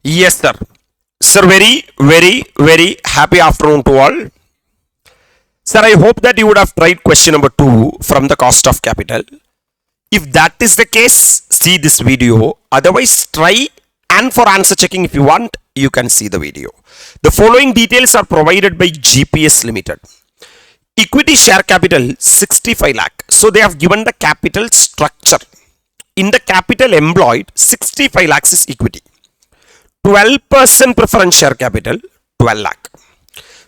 Yes, sir. Sir, very happy afternoon to all. Sir, I hope that you would have tried question number 2 from the cost of capital. If that is the case, see this video. Otherwise, try and for answer checking if you want, you can see the video. The following details are provided by GPS Limited. Equity share capital 65 lakh. So they have given the capital structure. In the capital employed, 65 lakhs is equity. 12% preference share capital, 12 lakh.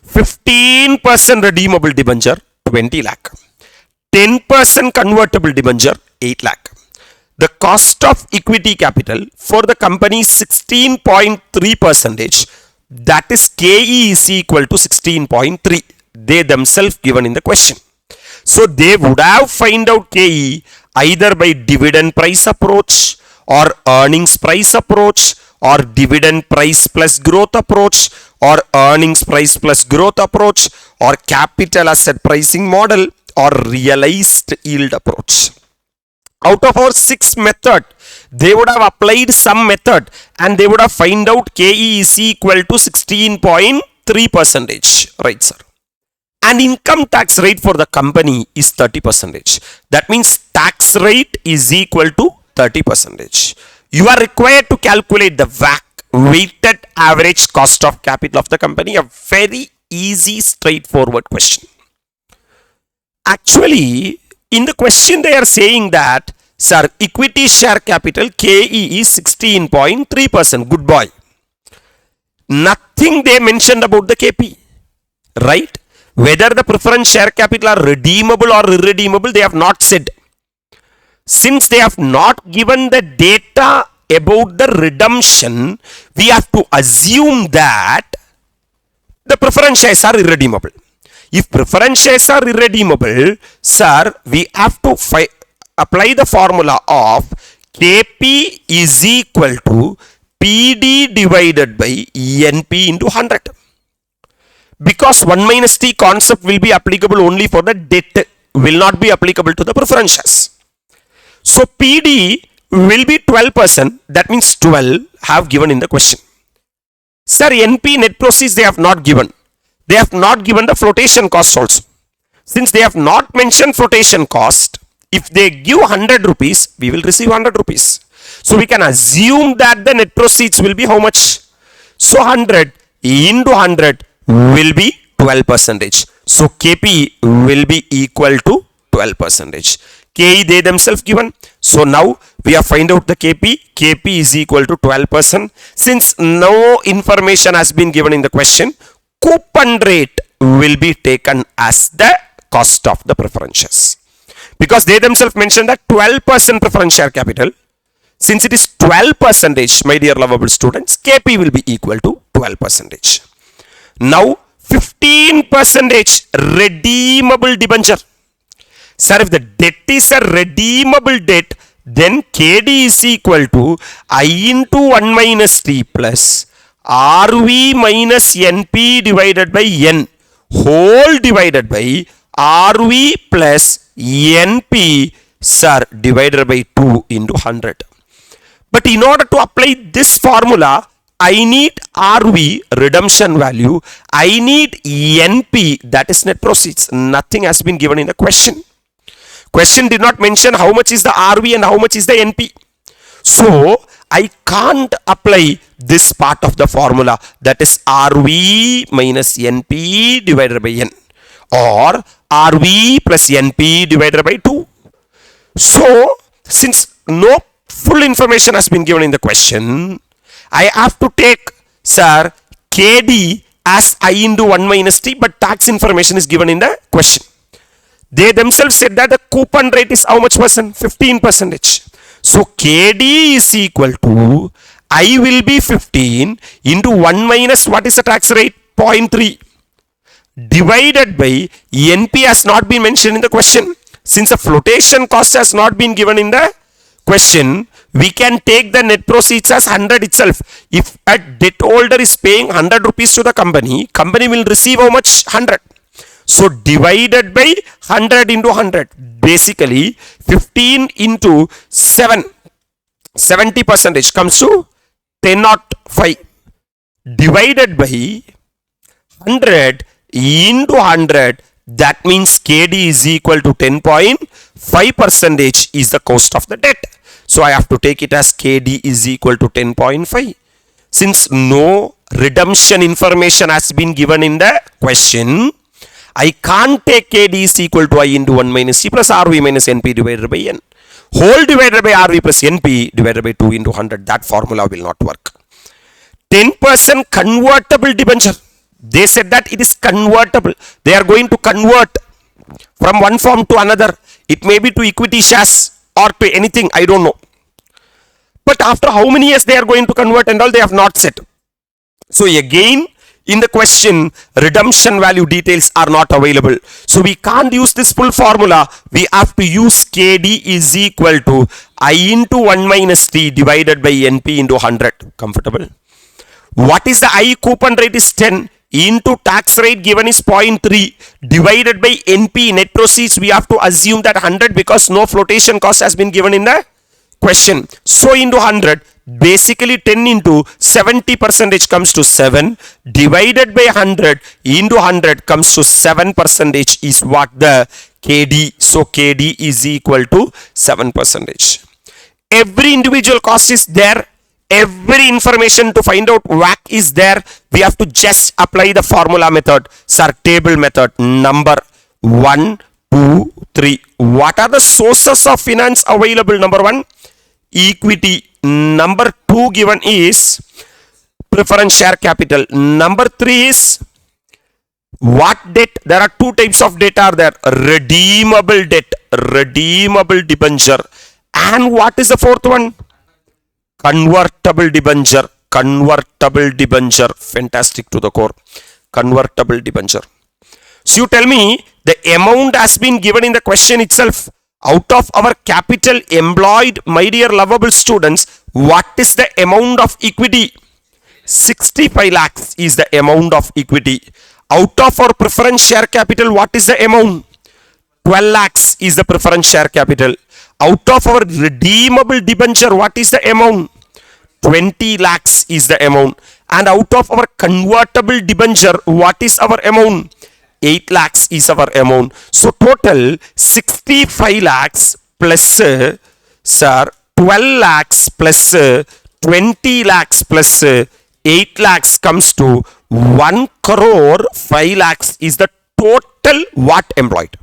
15% redeemable debenture, 20 lakh. 10% convertible debenture, 8 lakh. The cost of equity capital for the company is 16.3%. That is KE is equal to 16.3. They themselves given in the question. So they would have find out KE either by dividend price approach or earnings price approach or dividend price plus growth approach or earnings price plus growth approach or capital asset pricing model or realized yield approach. Out of our 6 method, they would have applied some method and they would have find out KE is equal to 16.3%. Right, sir. And income tax rate for the company is 30%. That means tax rate is equal to 30%. You are required to calculate the WACC, weighted average cost of capital of the company. A very easy, straightforward question. Actually, in the question they are saying that, sir, equity share capital KE is 16.3%. Good boy. Nothing they mentioned about the KP. Right? Whether the preference share capital are redeemable or irredeemable, they have not said. Since they have not given the data about the redemption, we have to assume that the preference shares are irredeemable. If preference shares are irredeemable, sir, we have to apply the formula of KP is equal to PD divided by NP into 100. Because 1 minus T concept will be applicable only for the debt, will not be applicable to the preference shares. So PD will be 12%, that means 12 have given in the question. Sir, NP net proceeds they have not given. They have not given the flotation cost also. Since they have not mentioned flotation cost, if they give 100 rupees, we will receive 100 rupees. So we can assume that the net proceeds will be how much? So 100 into 100 will be 12%. So KP will be equal to 12%. KE they themselves given. So now we have find out the KP. KP is equal to 12%. Since no information has been given in the question, coupon rate will be taken as the cost of the preference shares. Because they themselves mentioned that 12% preference share capital. Since it is 12%, my dear lovable students, KP will be equal to 12%. Now 15% redeemable debenture. Sir, if the debt is a redeemable debt, then KD is equal to I into 1 minus T plus RV minus NP divided by N whole divided by RV plus NP, sir, divided by 2 into 100. But in order to apply this formula, I need RV, redemption value. I need NP, that is net proceeds. Nothing has been given in the question. Question did not mention how much is the RV and how much is the NP. So, I can't apply this part of the formula, that is RV minus NP divided by N or RV plus NP divided by 2. So, since no full information has been given in the question, I have to take, sir, KD as I into 1 minus T, but tax information is given in the question. They themselves said that the coupon rate is how much percent? 15%. So KD is equal to I will be 15 into 1 minus what is the tax rate? 0.3 divided by NP has not been mentioned in the question. Since a flotation cost has not been given in the question, we can take the net proceeds as 100 itself. If a debt holder is paying 100 rupees to the company, company will receive how much? 100. So divided by 100 into 100. Basically 15 into 7. 70% comes to 1005 divided by 100 into 100, that means KD is equal to 10.5 percentage is the cost of the debt. So I have to take it as KD is equal to 10.5. Since no redemption information has been given in the question, I can't take KD is equal to I into 1 minus C plus RV minus NP divided by N. Whole divided by RV plus NP divided by 2 into 100. That formula will not work. 10% convertible debenture. They said that it is convertible. They are going to convert from one form to another. It may be to equity shares or to anything. I don't know. But after how many years they are going to convert and all, they have not said. So again, in the question, redemption value details are not available. So we can't use this full formula. We have to use KD is equal to I into 1 minus T divided by NP into 100. Comfortable? What is the I coupon rate is 10 into tax rate given is 0.3 divided by NP net proceeds. We have to assume that 100 because no flotation cost has been given in the question. So into 100, basically 10 into 70 percentage comes to 7 divided by 100 into 100 comes to 7 percentage is what the KD. So KD is equal to 7 percentage. Every individual cost is there. Every information to find out WACC is there. We have to just apply the formula method. Sir, table method. Number 1, 2, 3. What are the sources of finance available? Number 1, equity. Number 2 given is preference share capital. Number 3 is what debt? There are 2 types of debt are there. Redeemable debt, redeemable debenture. And what is the 4th one? Convertible debenture. Convertible debenture. Fantastic to the core. Convertible debenture. So you tell me the amount has been given in the question itself. Out of our capital employed, my dear lovable students, what is the amount of equity? 65 lakhs is the amount of equity. Out of our preference share capital, what is the amount? 12 lakhs is the preference share capital. Out of our redeemable debenture, what is the amount? 20 lakhs is the amount. And out of our convertible debenture, what is our amount? 8 lakhs is our amount. So total 65 lakhs plus sir 12 lakhs plus 20 lakhs plus 8 lakhs comes to 1 crore 5 lakhs is the total what employed?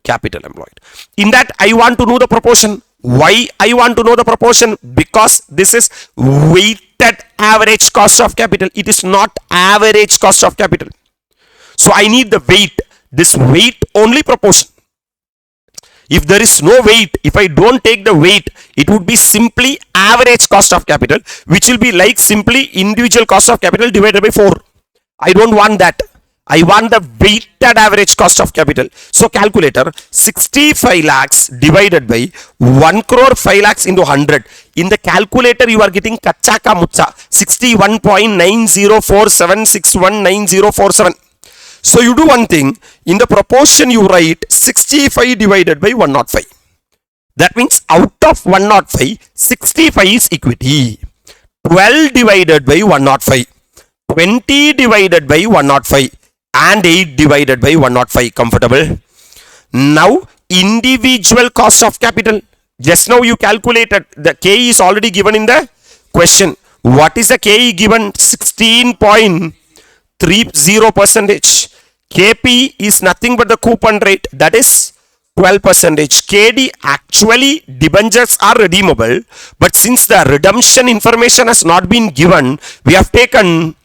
Capital employed. In that I want to know the proportion. Why I want to know the proportion? Because this is weighted average cost of capital. It is not average cost of capital. So I need the weight. This weight only proportion. If there is no weight, if I don't take the weight, it would be simply average cost of capital, which will be like simply individual cost of capital divided by 4. I don't want that. I want the weighted average cost of capital. So calculator, 65 lakhs divided by 1 crore 5 lakhs into 100. In the calculator, you are getting kacha ka mucha. 61.9047619047. So you do one thing. In the proportion you write 65 divided by 105. That means out of 105, 65 is equity. 12 divided by 105. 20 divided by 105. And 8 divided by 105. Comfortable? Now, individual cost of capital. Just now you calculated. The K is already given in the question. What is the K given? 16.30 percentage. KP is nothing but the coupon rate. That is 12 percentage. KD actually debentures are redeemable. But since the redemption information has not been given, we have taken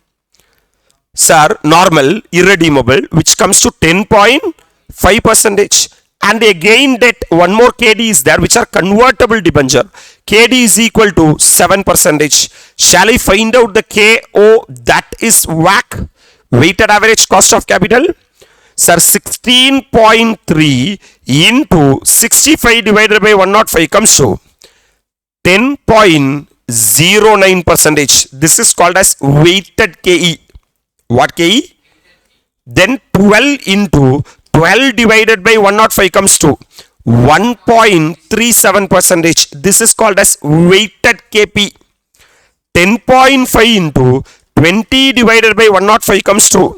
sir, normal, irredeemable, which comes to 10.5 percentage. And again that one more KD is there, which are convertible debenture. KD is equal to 7 percentage. Shall I find out the KO? That is WACC, weighted average cost of capital. Sir, 16.3 into 65 divided by 105 comes to 10.09 percentage. This is called as weighted KE. What KE? Then 12 into 12 divided by 105 comes to 1.37 percentage. This is called as weighted KP. 10.5 into 20 divided by 105 comes to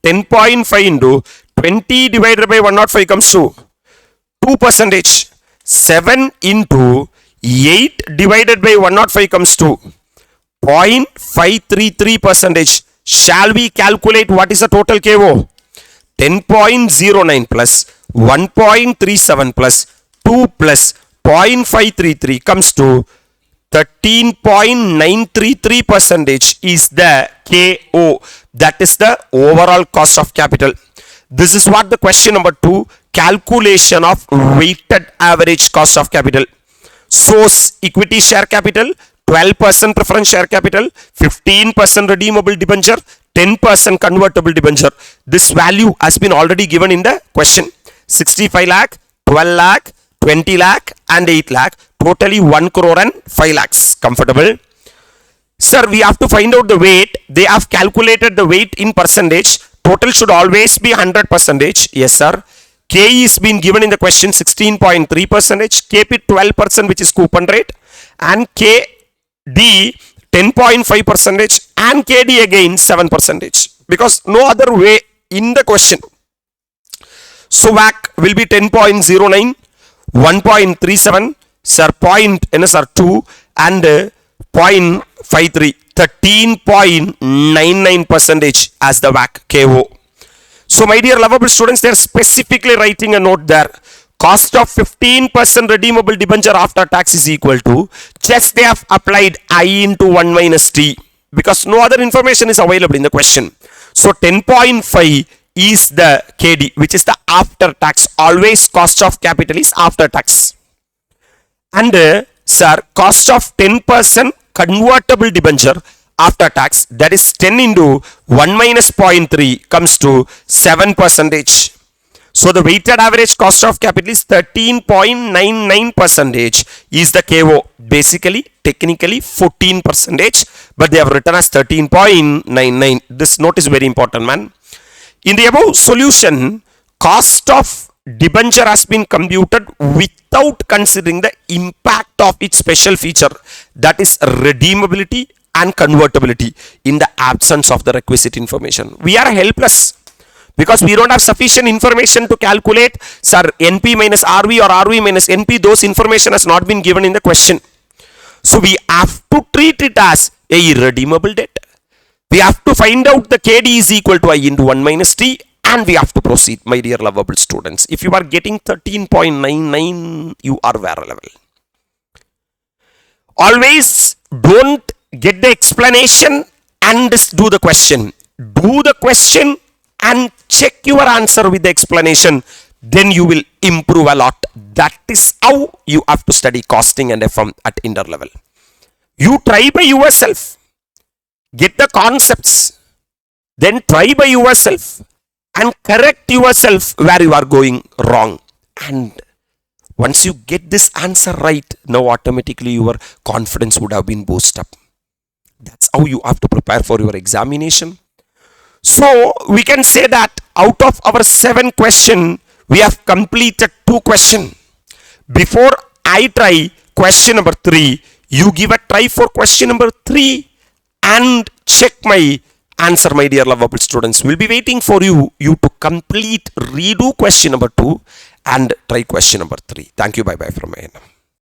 10.5 into 20 divided by 105 comes to 2 percentage. 7 into 8 divided by 105 comes to 0.533 percentage. Shall we calculate what is the total KO? 10.09 plus 1.37 plus 2 plus 0.533 comes to 13.933 percentage is the KO. That is the overall cost of capital. This is what the question number 2, calculation of weighted average cost of capital. Source equity share capital, 12% preference share capital, 15% redeemable debenture, 10% convertible debenture. This value has been already given in the question. 65 lakh, 12 lakh, 20 lakh and 8 lakh. Totally 1 crore and 5 lakhs. Comfortable? Sir, we have to find out the weight. They have calculated the weight in percentage. Total should always be 100 percentage. Yes, sir. K is been given in the question 16.3 percentage. KP 12% which is coupon rate. And KD 10.5 percentage. And KD again 7 percentage. Because no other way in the question. So WAC will be 10.09, 1.37. Sir, point sir 2 and 0.53, 13.99 percentage as the WAC KO. So my dear lovable students, they are specifically writing a note there. Cost of 15% redeemable debenture after tax is equal to, just they have applied I into 1 minus T because no other information is available in the question. So 10.5 is the KD, which is the after tax. Always cost of capital is after tax. And sir, cost of 10% convertible debenture after tax, that is 10 into 1 minus 0.3 comes to 7 percentage. So the weighted average cost of capital is 13.99 percentage is the KO. Basically, technically 14 percentage, but they have written as 13.99. This note is very important, man. In the above solution, cost of debenture has been computed without considering the impact of its special feature, that is redeemability and convertibility, in the absence of the requisite information. We are helpless because we don't have sufficient information to calculate, sir, NP minus RV or RV minus NP. Those information has not been given in the question. So we have to treat it as a irredeemable debt. We have to find out the KD is equal to I into 1 minus T. And we have to proceed, my dear lovable students. If you are getting 13.99, you are very level. Always don't get the explanation and do the question. Do the question and check your answer with the explanation. Then you will improve a lot. That is how you have to study costing and FM at inter level. You try by yourself. Get the concepts. Then try by yourself. And correct yourself where you are going wrong. And once you get this answer right, now automatically your confidence would have been boosted up. That's how you have to prepare for your examination. So we can say that out of our 7 questions, we have completed 2 questions. Before I try question number 3, you give a try for question number 3 and check my answer, my dear lovable students. Will be waiting for you to complete, redo question number 2 and try question number 3. Thank you. Bye bye from my end.